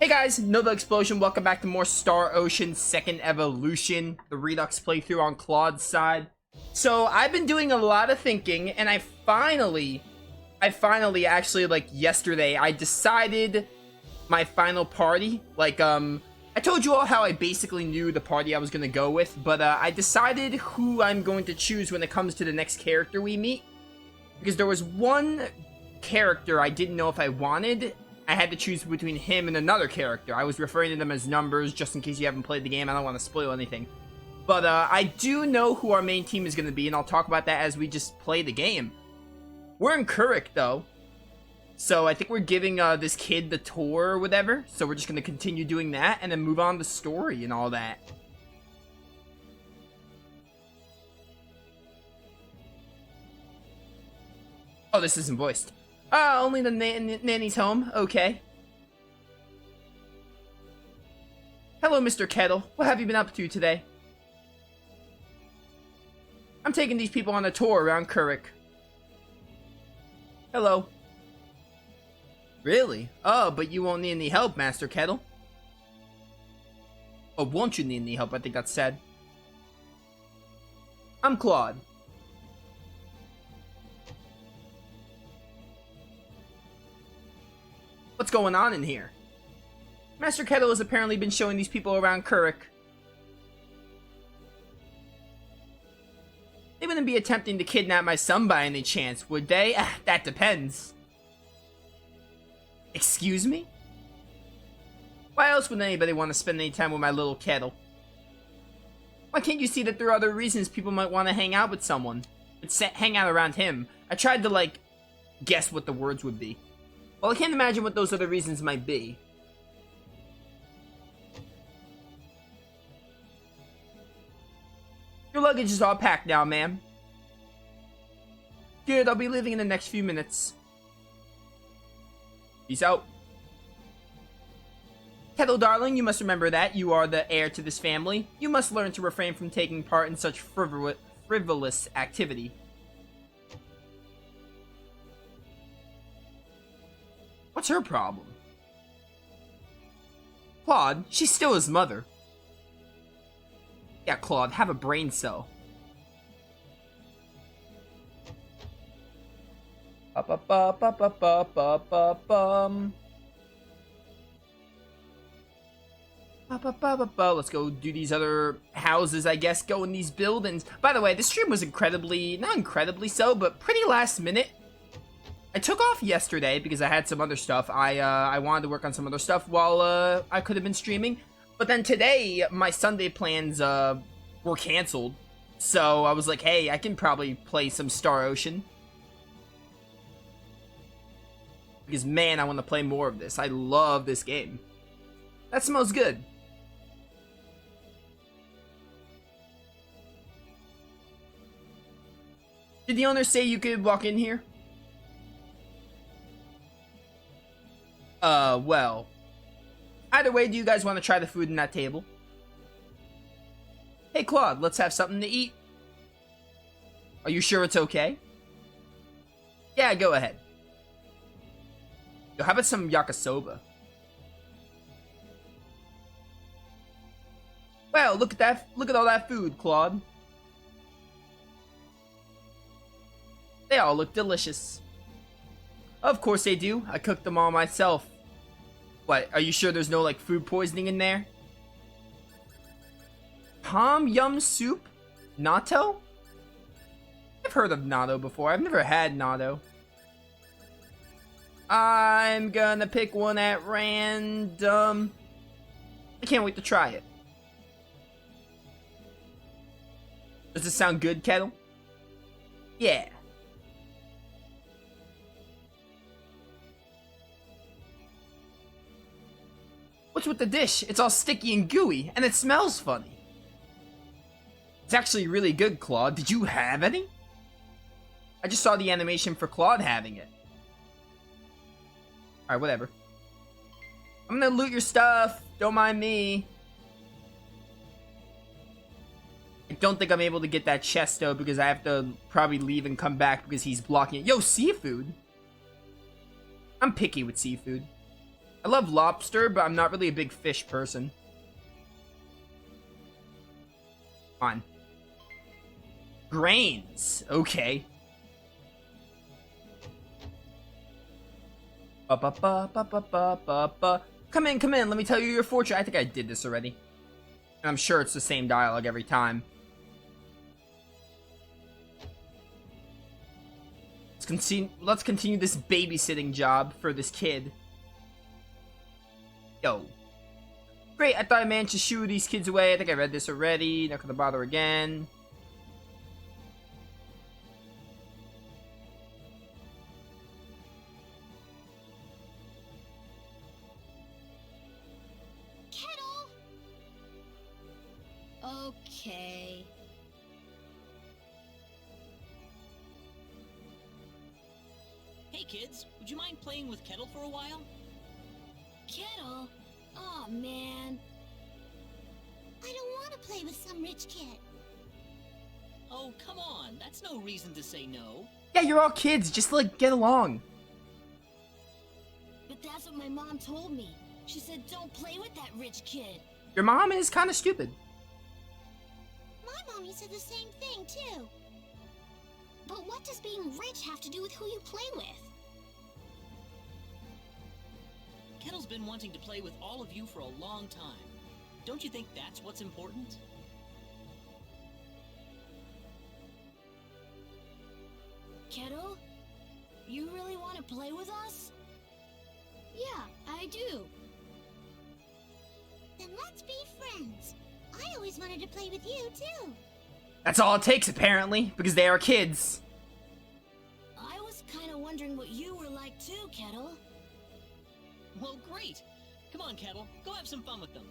Hey guys, Novaexplosion, welcome back to more Star Ocean Second Evolution, the Redux playthrough on Claude's side. So, I've been doing a lot of thinking, and I finally, actually, like, yesterday, I decided my final party. I told you all how I basically knew the party I was going to go with, but I decided who I'm going to choose when it comes to the next character we meet. Because there was one character I didn't know if I wanted. I had to choose between him and another character. I was referring to them as numbers, just in case you haven't played the game. I don't want to spoil anything. But I do know who our main team is going to be, and I'll talk about that as we just play the game. We're in Kuruk, though. So I think we're giving this kid the tour or whatever. So we're just going to continue doing that, and then move on to story and all that. Oh, this isn't voiced. Only the nanny's home. Okay. Hello, Mr. Kettle. What have you been up to today? I'm taking these people on a tour around Kuruk. Hello. Really? Oh, but you won't need any help, Master Kettle. Oh, won't you need any help? I think that's said. I'm Claude. What's going on in here? Master Kettle has apparently been showing these people around Kuruk. They wouldn't be attempting to kidnap my son by any chance, would they? That depends. Excuse me? Why else would anybody want to spend any time with my little Kettle? Why can't you see that there are other reasons people might want to hang out with someone? Hang out around him. I tried to, guess what the words would be. Well, I can't imagine what those other reasons might be. Your luggage is all packed now, ma'am. Good, I'll be leaving in the next few minutes. Peace out. Kettle, darling, you must remember that you are the heir to this family. You must learn to refrain from taking part in such frivolous activity. What's her problem? Claude, she's still his mother. Yeah, Claude, have a brain cell. Let's go do these other houses, I guess. Go in these buildings. By the way, this stream was not incredibly so, but pretty last minute. I took off yesterday because I had some other stuff. I wanted to work on some other stuff while I could have been streaming. But then today, my Sunday plans were canceled. So I was like, hey, I can probably play some Star Ocean. Because, man, I want to play more of this. I love this game. That smells good. Did the owner say you could walk in here? Well. Either way, do you guys want to try the food in that table? Hey, Claude, let's have something to eat. Are you sure it's okay? Yeah, go ahead. Yo, how about some yakisoba? Well, look at that. Look at all that food, Claude. They all look delicious. Of course they do. I cooked them all myself. What, are you sure there's no, food poisoning in there? Tom Yum Soup? Natto? I've heard of natto before. I've never had natto. I'm gonna pick one at random. I can't wait to try it. Does this sound good, Kettle? Yeah. What's with the dish? It's all sticky and gooey, and it smells funny. It's actually really good, Claude. Did you have any? I just saw the animation for Claude having it. Alright, whatever. I'm gonna loot your stuff. Don't mind me. I don't think I'm able to get that chest, though, because I have to probably leave and come back because he's blocking it. Yo, seafood! I'm picky with seafood. I love lobster, but I'm not really a big fish person. Fine. Grains. Okay. Come in, come in. Let me tell you your fortune. I think I did this already. And I'm sure it's the same dialogue every time. Let's continue this babysitting job for this kid. Yo. Great, I thought I managed to shoo these kids away. I think I read this already. Not gonna bother again. Kettle! Okay. Hey kids, would you mind playing with Kettle for a while? Kettle? Oh man. I don't want to play with some rich kid. Oh, come on, that's no reason to say no. Yeah, you're all kids. Just, like, get along. But that's what my mom told me. She said don't play with that rich kid. Your mom is kind of stupid. My mommy said the same thing too. But what does being rich have to do with who you play with? Kettle's been wanting to play with all of you for a long time. Don't you think that's what's important? Kettle? You really want to play with us? Yeah, I do. Then let's be friends. I always wanted to play with you too. That's all it takes, apparently, because they are kids. I was kind of wondering what you were like too, Kettle. Well, great. Come on, Kettle, go have some fun with them.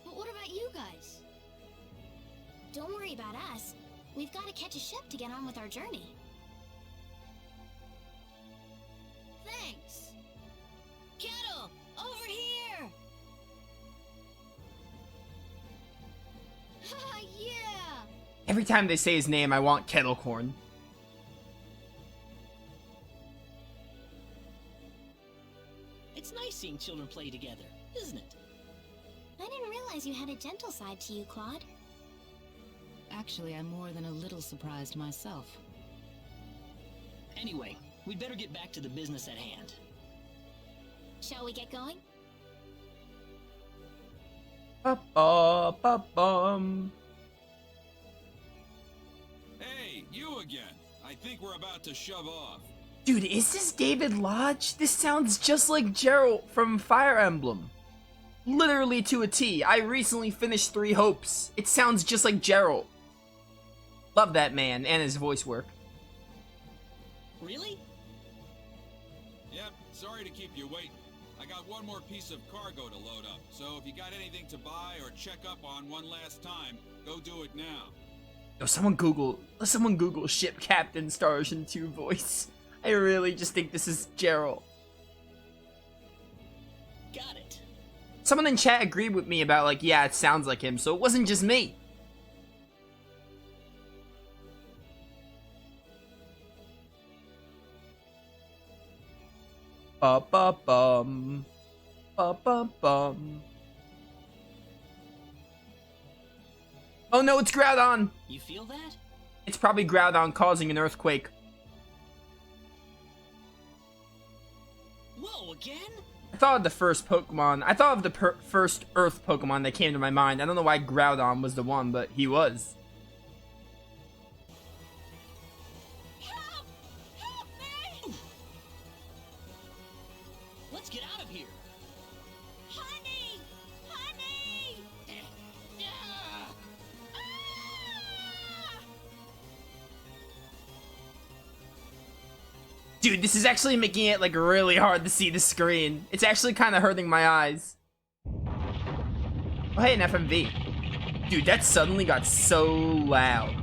But what about you guys? Don't worry about us. We've got to catch a ship to get on with our journey. Thanks. Kettle, over here! Ha, yeah! Every time they say his name, I want kettle corn. It's nice seeing children play together, isn't it? I didn't realize you had a gentle side to you, Claude. Actually, I'm more than a little surprised myself. Anyway, we'd better get back to the business at hand. Shall we get going? Ba-ba-ba-bum. Hey, you again. I think we're about to shove off. Dude, is this David Lodge? This sounds just like Geralt from Fire Emblem. Literally to a T. I recently finished 3 Hopes. It sounds just like Geralt. Love that man and his voice work. Really? Yep, sorry to keep you waiting. I got one more piece of cargo to load up, so if you got anything to buy or check up on one last time, go do it now. Yo, someone Google Ship Captain Star Ocean 2 voice. I really just think this is Geralt. Got it. Someone in chat agreed with me about, like, yeah, it sounds like him, so it wasn't just me. Ba-ba-bum. Ba-ba-bum. Oh no, it's Groudon! You feel that? It's probably Groudon causing an earthquake. Whoa, again? I thought of the first Pokemon. I thought of the first Earth Pokemon that came to my mind. I don't know why Groudon was the one, but he was. Help! Help me! Let's get out of here. Honey! Honey! Ah! Ah! Dude, this is actually making it, like, really hard to see the screen. It's actually kind of hurting my eyes. Oh, hey, an FMV. Dude, that suddenly got so loud.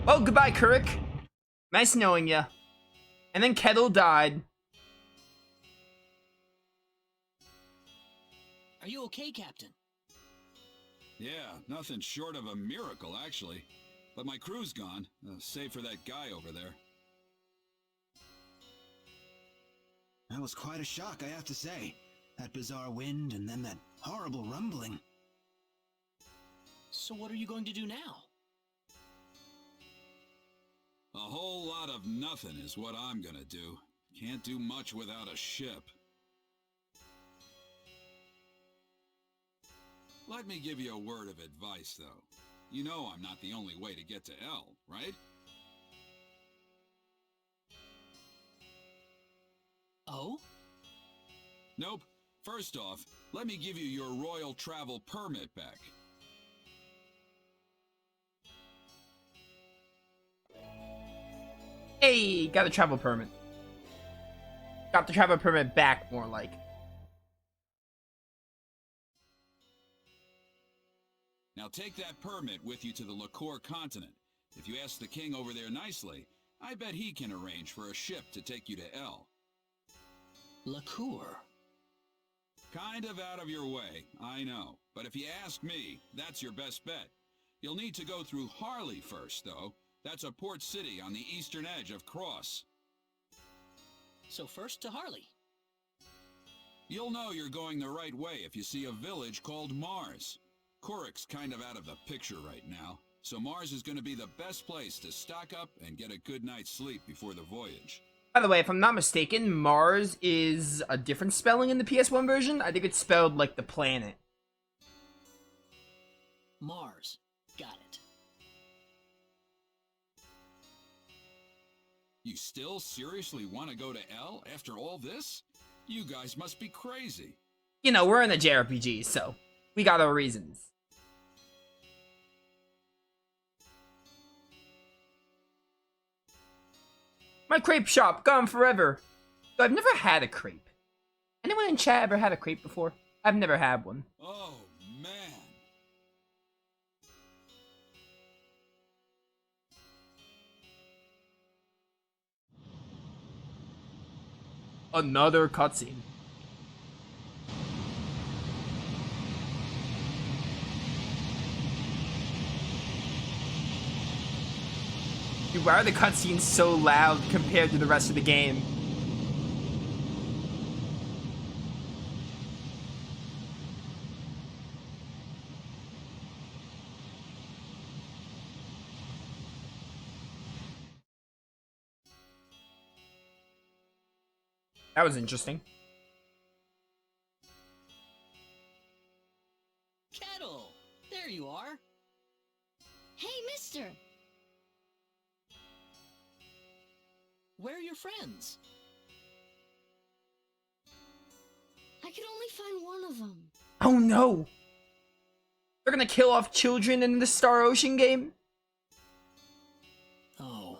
Well, goodbye, Kurik. Nice knowing ya. And then Kettle died. Are you okay, Captain? Yeah, nothing short of a miracle, actually. But my crew's gone, save for that guy over there. That was quite a shock, I have to say. That bizarre wind and then that horrible rumbling. So what are you going to do now? A whole lot of nothing is what I'm gonna do. Can't do much without a ship. Let me give you a word of advice, though. You know I'm not the only way to get to L, right? Oh? Nope. First off, let me give you your royal travel permit back. Hey, got a travel permit. Got the travel permit back, more like. Now take that permit with you to the Liqueur continent. If you ask the king over there nicely, I bet he can arrange for a ship to take you to L. Liqueur. Kind of out of your way, I know. But if you ask me, that's your best bet. You'll need to go through Harley first, though. That's a port city on the eastern edge of Cross. So first to Harley. You'll know you're going the right way if you see a village called Mars. Korik's kind of out of the picture right now, so Mars is going to be the best place to stock up and get a good night's sleep before the voyage. By the way, if I'm not mistaken, Mars is a different spelling in the PS1 version. I think it's spelled like the planet. Mars. Got it. You still seriously want to go to L after all this? You guys must be crazy. You know, we're in a JRPG, so we got our reasons. My crepe shop, gone forever. So I've never had a crepe. Anyone in chat ever had a crepe before? I've never had one. Oh, man. Another cutscene. Dude, why are the cutscenes so loud compared to the rest of the game? That was interesting. Kettle! There you are. Hey, mister! Where are your friends? I could only find one of them. Oh no! They're gonna kill off children in the Star Ocean game? Oh.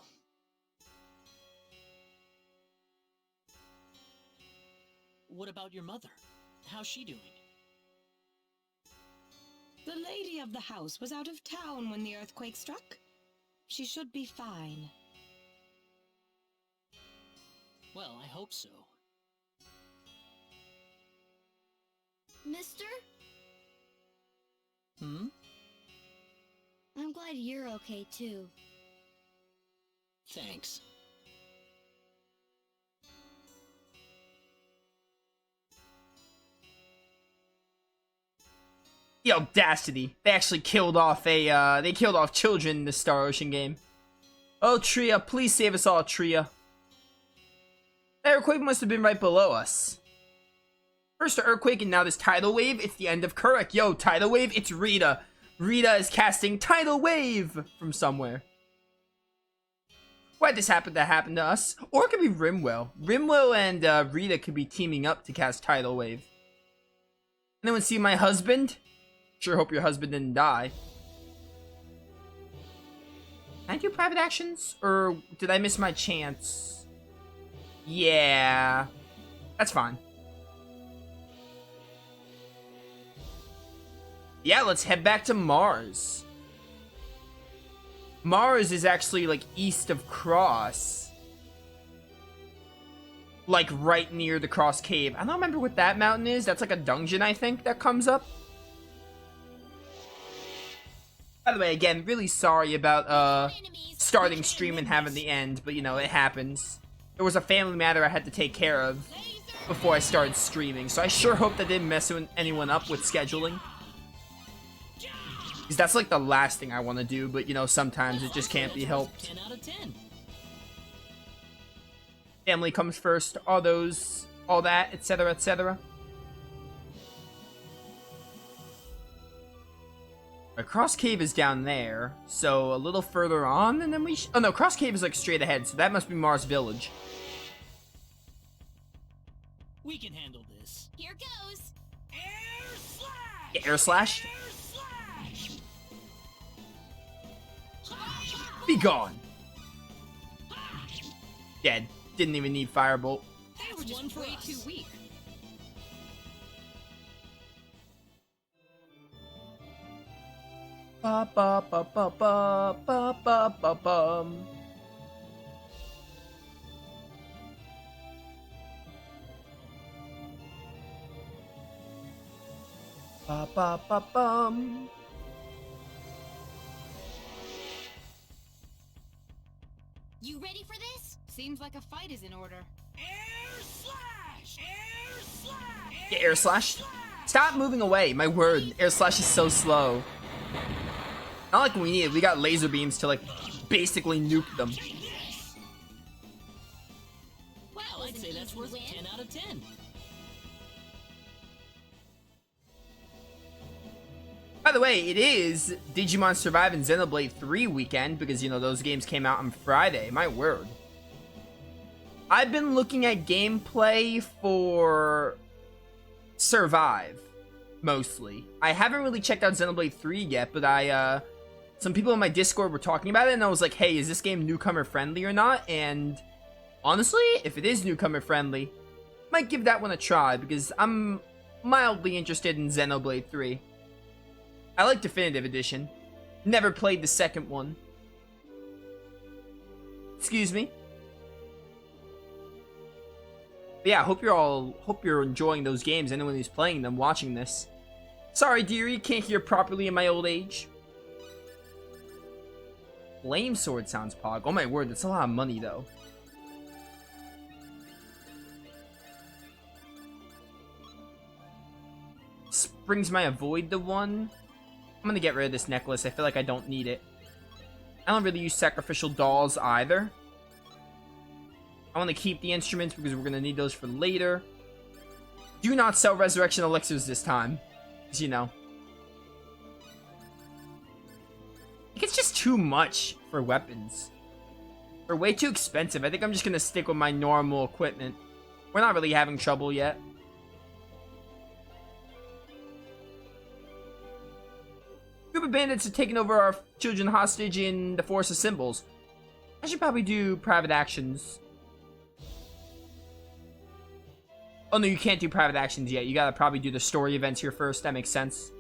What about your mother? How's she doing? The lady of the house was out of town when the earthquake struck. She should be fine. Well, I hope so. Mister? Hmm? I'm glad you're okay, too. Thanks. The audacity. They actually killed off they killed off children in the Star Ocean game. Oh, Tria, please save us all, Tria. That earthquake must have been right below us. First the earthquake and now this tidal wave. It's the end of Kurik. Yo, tidal wave, it's Rita. Rita is casting tidal wave from somewhere. Why'd this happen to us? Or it could be Rimwell. Rimwell and Rita could be teaming up to cast tidal wave. Anyone see my husband? Sure hope your husband didn't die. Can I do private actions? Or did I miss my chance? Yeah. That's fine. Yeah, let's head back to Mars. Mars is actually, like, east of Cross. Like, right near the Cross Cave. I don't remember what that mountain is. That's like a dungeon, I think, that comes up. By the way, again, really sorry about Enemies, starting we stream can and win having this. the end, but you know, it happens. There was a family matter I had to take care of before I started streaming, so I sure hope that didn't mess anyone up with scheduling. Because that's like the last thing I want to do, but you know, sometimes it just can't be helped. 10 out of 10. Family comes first, all that, etc., etc. Cross Cave is down there, so a little further on, and then we oh no, Cross Cave is like straight ahead, so that must be Mars Village. We can handle this. Here goes. Air slash! Get air slashed? Air slash! Be gone! Dead. Didn't even need Firebolt. They were That's one just for way us. too weak. Ba ba ba ba ba ba ba ba bum. Ba ba ba bum. You ready for this? Seems like a fight is in order. Air slash! Air slash! Get air slashed. Stop moving away. My word, air slash is so slow. Not like we need it. We got laser beams to like basically nuke them. Well, I'd say that's worth 10 out of 10. By the way, it is Digimon Survive and Xenoblade 3 weekend because, you know, those games came out on Friday. My word. I've been looking at gameplay for Survive, mostly. I haven't really checked out Xenoblade 3 yet, but some people in my Discord were talking about it, and I was like, hey, is this game newcomer friendly or not? And honestly, if it is newcomer friendly, might give that one a try because I'm mildly interested in Xenoblade 3. I like Definitive Edition. Never played the second one. Excuse me. But yeah, hope you're enjoying those games. Anyone who's playing them, watching this. Sorry, dearie, can't hear properly in my old age. Flame Sword sounds pog. Oh my word, that's a lot of money though. Springs my avoid the one. I'm gonna get rid of this necklace. I feel like I don't need it. I don't really use sacrificial dolls either. I want to keep the instruments because we're gonna need those for later. Do not sell resurrection elixirs this time, because you know. I think it's just too much for weapons. They're way too expensive. I think I'm just gonna stick with my normal equipment. We're not really having trouble yet. Group of bandits are taking over our children hostage in the Forest of Symbols. I should probably do private actions. Oh no, you can't do private actions yet. You gotta probably do the story events here first. That makes sense.